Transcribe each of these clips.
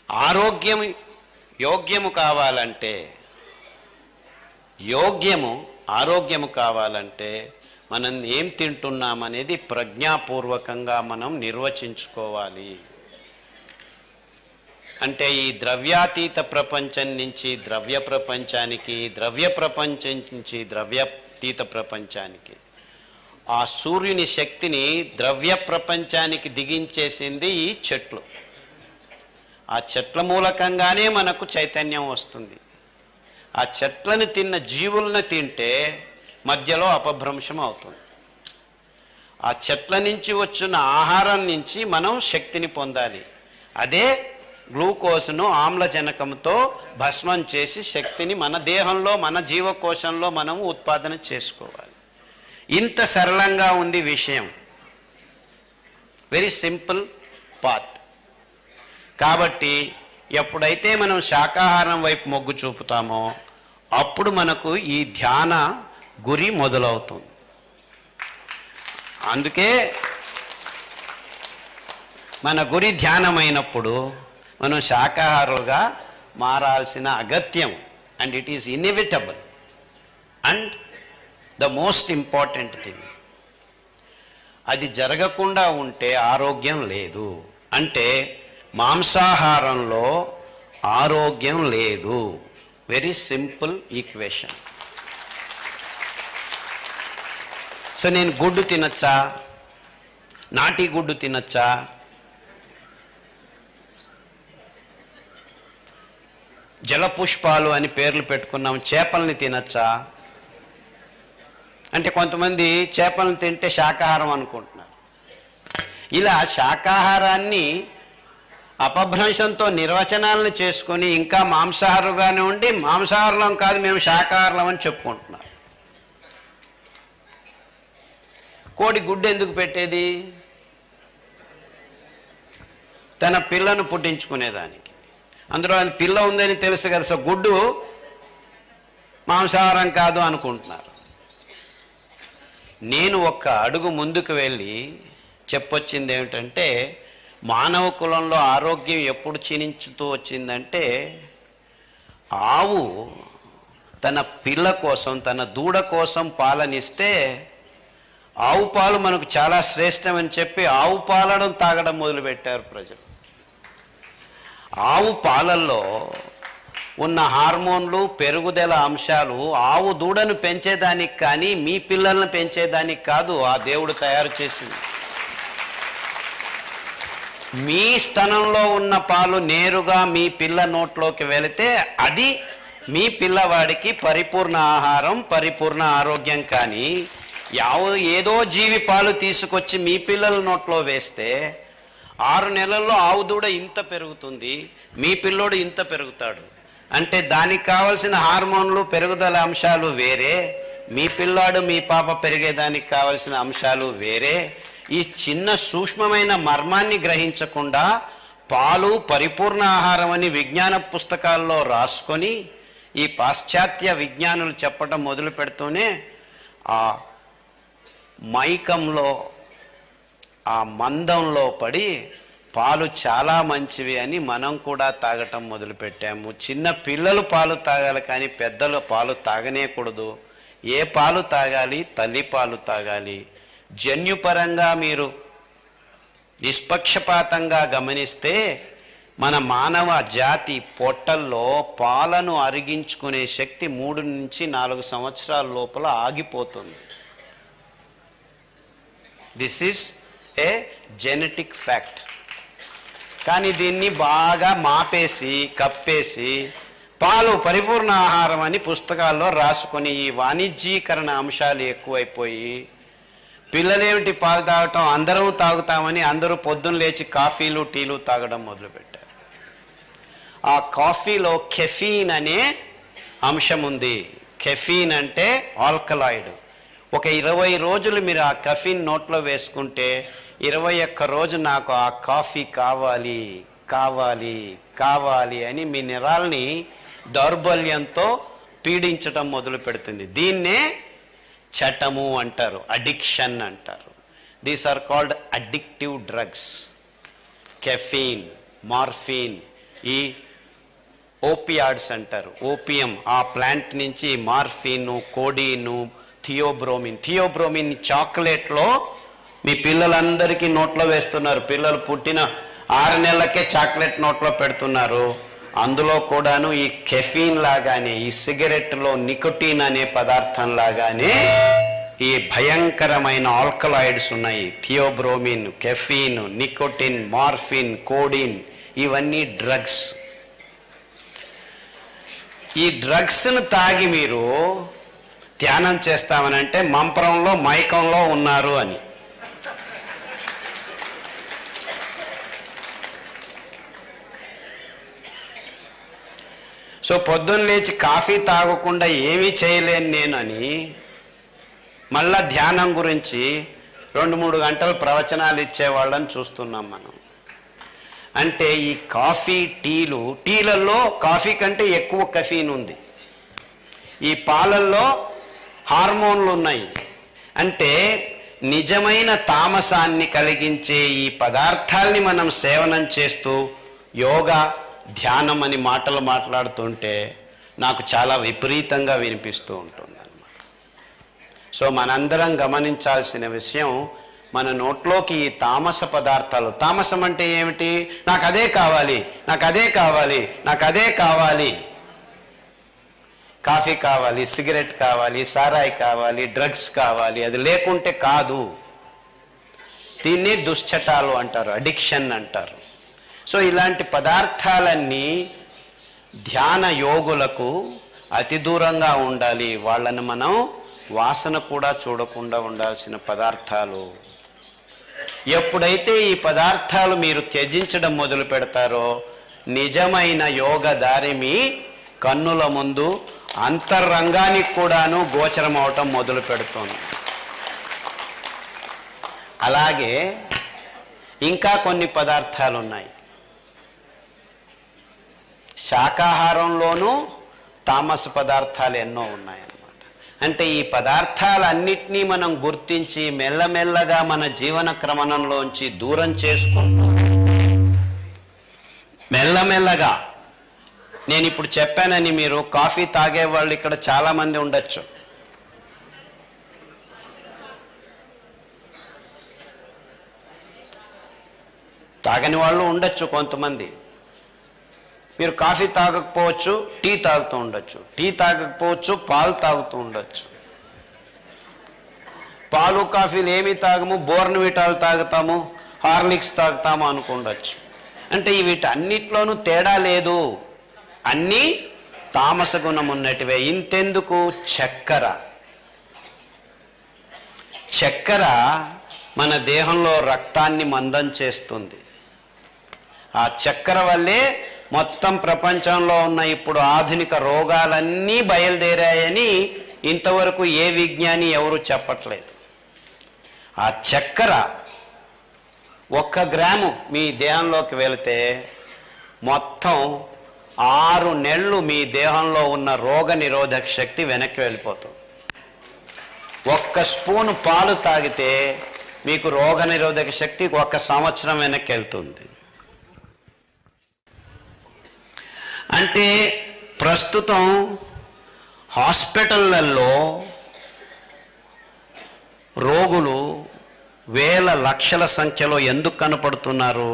ఆరోగ్యం యోగ్యము కావాలంటే ఆరోగ్యము కావాలంటే మనం ఏం తింటున్నామనేది ప్రజ్ఞాపూర్వకంగా మనం నిర్వచించుకోవాలి. అంటే ఈ ద్రవ్యాతీత ప్రపంచం నుంచి ద్రవ్య ప్రపంచానికి, ద్రవ్య ప్రపంచం నుంచి ద్రవ్యాతీత ప్రపంచానికి ఆ సూర్యుని శక్తిని ద్రవ్య ప్రపంచానికి దిగించేసింది ఈ చెట్లు. ఆ చెట్ల మూలకంగానే మనకు చైతన్యం వస్తుంది. ఆ చెట్లను తిన్న జీవులను తింటే మధ్యలో అపభ్రంశం అవుతుంది. ఆ చెట్ల నుంచి వచ్చిన ఆహారం నుంచి మనం శక్తిని పొందాలి. అదే గ్లూకోజ్ను ఆమ్లజనకంతో భస్మం చేసి శక్తిని మన దేహంలో, మన జీవకోశంలో మనం ఉత్పాదన చేసుకోవాలి. ఇంత సరళంగా ఉంది విషయం. Very simple path. కాబట్టి ఎప్పుడైతే మనం శాకాహారం వైపు మొగ్గు చూపుతామో అప్పుడు మనకు ఈ ధ్యాన గురి మొదలవుతుంది. అందుకే మన గురి ధ్యానమైనప్పుడు మనం శాకాహారులుగా మారాల్సిన అగత్యం, and it is inevitable and the most important thing. అది జరగకుండా ఉంటే ఆరోగ్యం లేదు. అంటే మాంసాహారంలో ఆరోగ్యం లేదు. Very simple equation. సో నేను గుడ్డు తినచ్చా, నాటి గుడ్డు తినచ్చా, జలపుష్పాలు అని పేర్లు పెట్టుకున్నాం, చేపల్ని తినచ్చా అంటే కొంతమంది చేపలను తింటే శాకాహారం అనుకుంటున్నారు. ఇలా శాకాహారాన్ని అపభ్రంశంతో నిర్వచనాలను చేసుకొని ఇంకా మాంసాహారుగానే ఉండి మాంసాహారం కాదు మేము శాకాహారం అని చెప్పుకుంటున్నారు. కోడి గుడ్డు ఎందుకు పెట్టేది? తన పిల్లను పుట్టించుకునేదానికి. అందులో పిల్ల ఉందని తెలుసు కదా, సో గుడ్డు మాంసాహారం కాదు అనుకుంటున్నారు. నేను ఒక్క అడుగు ముందుకు వెళ్ళి చెప్పొచ్చింది ఏమిటంటే, మానవ కులంలో ఆరోగ్యం ఎప్పుడు క్షీణించుతూ వచ్చిందంటే, ఆవు తన పిల్ల కోసం, తన దూడ కోసం పాలనిస్తే ఆవు పాలు మనకు చాలా శ్రేష్టమని చెప్పి ఆవు పాలను తాగడం మొదలుపెట్టారు ప్రజలు. ఆవు పాలల్లో ఉన్న హార్మోన్లు, పెరుగుదల అంశాలు ఆవు దూడను పెంచేదానికి కానీ మీ పిల్లలను పెంచేదానికి కాదు ఆ దేవుడు తయారు చేసింది. మీ స్తనంలో ఉన్న పాలు నేరుగా మీ పిల్ల నోట్లోకి వెళితే అది మీ పిల్లవాడికి పరిపూర్ణ ఆహారం, పరిపూర్ణ ఆరోగ్యం. కానీ ఏదో జీవి పాలు తీసుకొచ్చి మీ పిల్లల నోట్లో వేస్తే 6 నెలల్లో ఆవు దూడ ఇంత పెరుగుతుంది, మీ పిల్లోడు ఇంత పెరుగుతాడు. అంటే దానికి కావలసిన హార్మోన్లు, పెరుగుదల అంశాలు వేరే, మీ పిల్లాడు మీ పాప పెరిగేదానికి కావలసిన అంశాలు వేరే. ఈ చిన్న సూక్ష్మమైన మర్మాన్ని గ్రహించకుండా పాలు పరిపూర్ణ ఆహారం అని విజ్ఞాన పుస్తకాల్లో రాసుకొని ఈ పాశ్చాత్య విజ్ఞానులు చెప్పడం మొదలు పెడుతూనే ఆ మైకంలో, ఆ మందంలో పడి పాలు చాలా మంచివి అని మనం కూడా తాగటం మొదలుపెట్టాము. చిన్న పిల్లలు పాలు తాగాలి కానీ పెద్దలు పాలు తాగనేకూడదు. ఏ పాలు తాగాలి? తల్లి పాలు తాగాలి. జన్యుపరంగా మీరు నిష్పక్షపాతంగా గమనిస్తే మన మానవ జాతి పొట్టల్లో పాలను అరిగించుకునే శక్తి 3 నుంచి 4 సంవత్సరాల లోపల ఆగిపోతుంది. This is a genetic fact. కానీ దీన్ని బాగా మాపేసి కప్పేసి పాలు పరిపూర్ణ ఆహారం అని పుస్తకాల్లో రాసుకొని ఈ వాణిజ్యీకరణ అంశాలు ఎక్కువైపోయి పిల్లలేమిటి పాలు తాగటం, అందరం తాగుతామని అందరూ పొద్దున్న లేచి కాఫీలు, టీలు తాగడం మొదలుపెట్టారు. ఆ కాఫీలో కెఫీన్ అనే అంశం ఉంది. కెఫీన్ అంటే ఆల్కలాయిడ్. ఒక 20 రోజులు మీరు ఆ కెఫీన్ నోట్లో వేసుకుంటే 21 రోజు నాకు ఆ కాఫీ కావాలి కావాలి కావాలి అని మీ నిరాల్ని దౌర్బల్యంతో పీడించడం మొదలు పెడుతుంది. దీన్నే చటము అంటారు, అడిక్షన్ అంటారు. These are called addictive drugs. Caffeine, morphine, ఈ ఓపియాడ్స్ అంటారు, ఓపియం. ఆ ప్లాంట్ నుంచి మార్ఫిన్, కోడీను, థియోబ్రోమిన్ చాక్లెట్లో మీ పిల్లలందరికీ నోట్లో వేస్తున్నారు. పిల్లలు పుట్టిన 6 నెలలకే చాక్లెట్ నోట్లో పెడుతున్నారు. అందులో కూడాను ఈ కెఫీన్ లాగానే, ఈ సిగరెట్లో నికోటిన్ అనే పదార్థం లాగానే ఈ భయంకరమైన ఆల్కలాయిడ్స్ ఉన్నాయి. Theobromine, caffeine, nicotine, morphine, codeine, ఇవన్నీ డ్రగ్స్. ఈ డ్రగ్స్ను తాగి మీరు ధ్యానం చేస్తామనంటే మంపరంలో మైకంలో ఉన్నారు అని. సో పొద్దున్న లేచి కాఫీ తాగకుండా ఏమీ చేయలేను నేను అని మళ్ళా ధ్యానం గురించి 2-3 గంటలు ప్రవచనాలు ఇచ్చేవాళ్ళని చూస్తున్నాం మనం. అంటే ఈ కాఫీ, టీలలో కాఫీ కంటే ఎక్కువ కెఫీన్ ఉంది. ఈ పాలల్లో హార్మోన్లు ఉన్నాయి. అంటే నిజమైన తామసాన్ని కలిగించే ఈ పదార్థాల్ని మనం సేవనం చేస్తూ యోగా, ధ్యానం అని మాటలు మాట్లాడుతుంటే నాకు చాలా విపరీతంగా వినిపిస్తూ ఉంటుంది అన్నమాట. సో మనందరం గమనించాల్సిన విషయం, మన నోట్లోకి ఈ తామస పదార్థాలు, తామసం అంటే ఏమిటి? నాకు అదే కావాలి, నాకు అదే కావాలి, నాకు అదే కావాలి, కాఫీ కావాలి, సిగరెట్ కావాలి, సారాయి కావాలి, డ్రగ్స్ కావాలి, అది లేకుంటే కాదు. దీన్ని దుశ్చటాలు అంటారు, అడిక్షన్ అంటారు. సో ఇలాంటి పదార్థాలన్నీ ధ్యాన యోగులకు అతి దూరంగా ఉండాలి. వాళ్ళని మనం వాసన కూడా చూడకుండా ఉండాల్సిన పదార్థాలు. ఎప్పుడైతే ఈ పదార్థాలు మీరు త్యజించడం మొదలు పెడతారో నిజమైన యోగ దారి మీ కన్నుల ముందు అంతరంగానికి కూడాను గోచరం అవటం మొదలు పెడుతుంది. అలాగే ఇంకా కొన్ని పదార్థాలు ఉన్నాయి. శాకాహారంలోనూ తామస పదార్థాలు ఎన్నో ఉన్నాయన్నమాట. అంటే ఈ పదార్థాలన్నిటినీ మనం గుర్తించి మెల్లమెల్లగా మన జీవన క్రమణంలోంచి దూరం చేసుకుంటూ మెల్లమెల్లగా, నేను ఇప్పుడు చెప్పానని మీరు కాఫీ తాగే వాళ్ళు ఇక్కడ చాలామంది ఉండొచ్చు. తాగని వాళ్ళు ఉండొచ్చు కొంతమంది. మీరు కాఫీ తాగకపోవచ్చు, టీ తాగుతూ ఉండొచ్చు. టీ తాగకపోవచ్చు, పాలు తాగుతూ ఉండొచ్చు. పాలు కాఫీలు ఏమీ తాగము, బోర్న్విటాలు తాగుతాము, హార్లిక్స్ తాగుతాము అనుకుండొచ్చు. అంటే వీటన్నిటిలోనూ తేడా లేదు, అన్నీ తామస గుణం ఉన్నటివే. ఇంతెందుకు, చక్కెర మన దేహంలో రక్తాన్ని మందం చేస్తుంది. ఆ చక్కెర వల్లే మొత్తం ప్రపంచంలో ఉన్న ఇప్పుడు ఆధునిక రోగాలన్నీ బయలుదేరాయని ఇంతవరకు ఏ విజ్ఞాని ఎవరు చెప్పట్లేదు. ఆ చక్కెర 1 గ్రాము మీ దేహంలోకి వెళితే మొత్తం 6 నెలలు మీ దేహంలో ఉన్న రోగ నిరోధక శక్తి వెనక్కి వెళ్ళిపోతుంది. 1 స్పూను పాలు తాగితే మీకు రోగ నిరోధక శక్తి 1 సంవత్సరం వెనక్కి వెళ్తుంది. అంటే ప్రస్తుతం హాస్పిటళ్ళల్లో రోగులు వేల లక్షల సంఖ్యలో ఎందుకు కనపడుతున్నారు?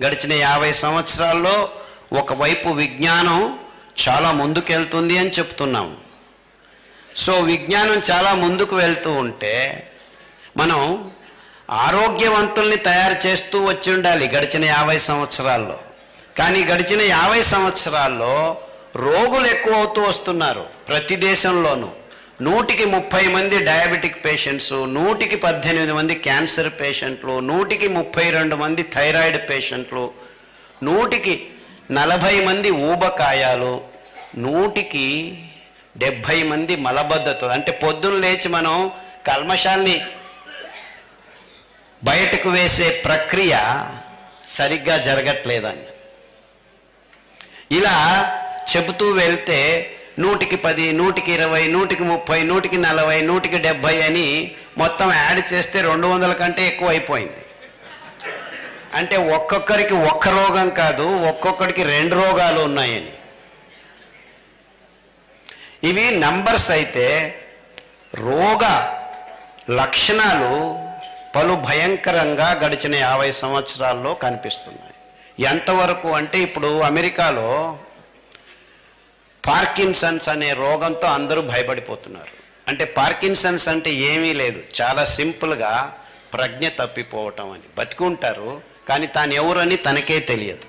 గడిచిన 50 సంవత్సరాల్లో ఒకవైపు విజ్ఞానం చాలా ముందుకెళ్తుంది అని చెప్తున్నాం. సో విజ్ఞానం చాలా ముందుకు వెళ్తూ ఉంటే మనం ఆరోగ్యవంతుల్ని తయారు చేస్తూ వచ్చి ఉండాలి గడిచిన 50 సంవత్సరాల్లో. కానీ గడిచిన 50 సంవత్సరాల్లో రోగులు ఎక్కువ అవుతూ వస్తున్నారు ప్రతి దేశంలోనూ. 100కి 30 మంది డయాబెటిక్ పేషెంట్స్, 100కి 18 మంది క్యాన్సర్ పేషెంట్లు, 100కి 32 మంది థైరాయిడ్ పేషెంట్లు, 100కి 40 మంది ఊబకాయాలు, 100కి 70 మంది మలబద్ధత. అంటే పొద్దున్న లేచి మనం కల్మషాల్ని బయటకు వేసే ప్రక్రియ సరిగ్గా జరగట్లేదని ఇలా చెబుతూ వెళ్తే 100కి 10, 100కి 20, 100కి 30, 100కి 40, 100కి 70 అని మొత్తం యాడ్ చేస్తే 200 కంటే ఎక్కువ అయిపోయింది. అంటే ఒక్కొక్కరికి ఒక్క రోగం కాదు, ఒక్కొక్కరికి 2 రోగాలు ఉన్నాయని. ఇవి నంబర్స్ అయితే రోగ లక్షణాలు పలు భయంకరంగా గడిచిన 50 సంవత్సరాల్లో కనిపిస్తున్నాయి. ఎంతవరకు అంటే ఇప్పుడు అమెరికాలో పార్కిన్సన్స్ అనే రోగంతో అందరూ భయపడిపోతున్నారు. అంటే పార్కిన్సన్స్ అంటే ఏమీ లేదు, చాలా సింపుల్గా ప్రజ్ఞ తప్పిపోవటం అని. బతికుంటారు కానీ తాను ఎవరని తనకే తెలియదు.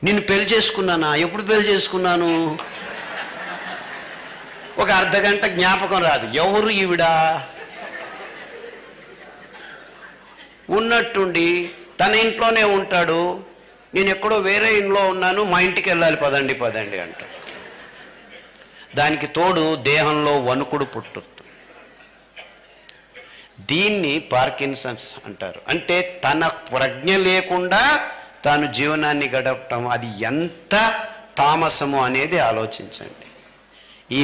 నేను పెళ్లి చేసుకున్నానా, ఎప్పుడు పెళ్లి చేసుకున్నాను, ఒక అర్ధగంట జ్ఞాపకం రాదు, ఎవరు ఈవిడా ఉన్నట్టుండి తన ఇంట్లోనే ఉంటాడు. నేను ఎక్కడో వేరే ఇంట్లో ఉన్నాను, మా ఇంటికి వెళ్ళాలి, పదండి పదండి అంటాడు. దానికి తోడు దేహంలో వణుకుడు పుట్టుతుంది. దీన్ని పార్కిన్సన్స్ అంటారు. అంటే తన ప్రజ్ఞ లేకుండా తాను జీవనాన్ని గడపటం, అది ఎంత తామసము అనేది ఆలోచించండి.